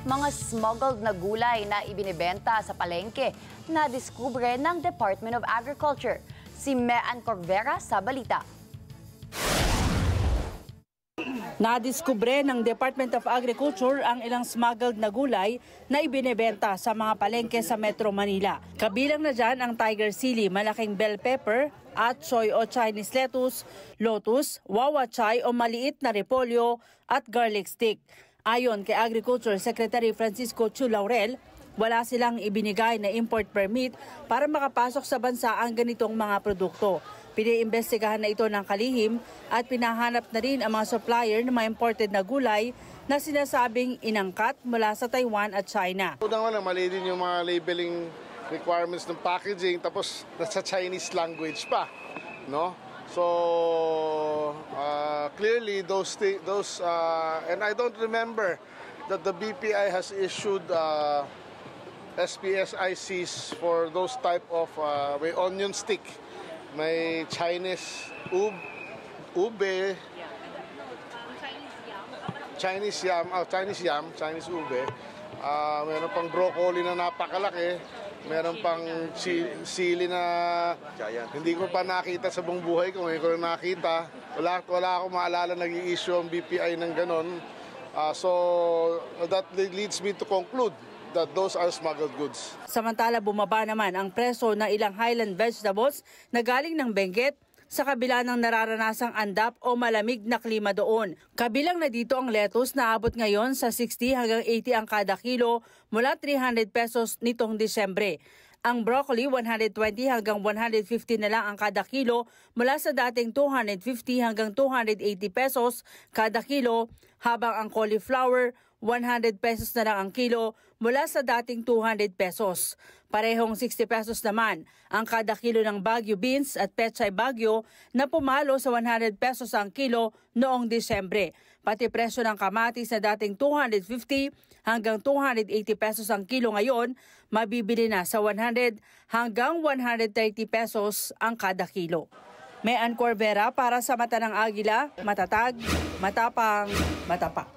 mga smuggled na gulay na ibinibenta sa palengke na diskubre ng Department of Agriculture. Si Mean Corvera sa balita. Nadiskubre ng Department of Agriculture ang ilang smuggled na gulay na ibinebenta sa mga palengke sa Metro Manila. Kabilang na dyan ang tiger sili, malaking bell pepper, at choy o Chinese lettuce, lotus, wawa chai o maliit na repolyo at garlic stick. Ayon kay Agriculture Secretary Francisco Chu Laurel, wala silang ibinigay na import permit para makapasok sa bansa ang ganitong mga produkto. Piniimbestigahan na ito ng kalihim at pinahanap na rin ang mga supplier ng mga imported na gulay na sinasabing inangkat mula sa Taiwan at China. Unang-una, mali din yung mga labeling requirements ng packaging, tapos nasa Chinese language pa, no? So clearly those and I don't remember that the BPI has issued SPSICs for those type of may onion stick, may Chinese ube, Chinese ube, meron pang broccoli na napakalaki, meron pang sili na hindi ko pa nakita sa buong buhay ko. Ngayon ko na nakita. Wala akong maalala nag-i-issue ang BPI ng ganon. So that leads me to conclude that those are smuggled goods. Samantala, bumaba naman ang presyo ng ilang highland vegetables na galing ng Benguet sa kabila ng nararanasang andap o malamig na klima doon. Kabilang na dito ang lettuce na abot ngayon sa 60 hanggang 80 ang kada kilo mula 300 pesos nitong Disyembre. Ang broccoli 120 hanggang 150 na lang ang kada kilo mula sa dating 250 hanggang 280 pesos kada kilo, habang ang cauliflower 100 pesos na lang ang kilo mula sa dating 200 pesos. Parehong 60 pesos naman ang kada kilo ng Baguio beans at pechay Baguio na pumalo sa 100 pesos ang kilo noong Disyembre. Pati presyo ng kamatis na dating 250 hanggang 280 pesos ang kilo ngayon, mabibili na sa 100 hanggang 130 pesos ang kada kilo. Mean Corvera para sa Mata ng Agila, matatag, matapang, matapak.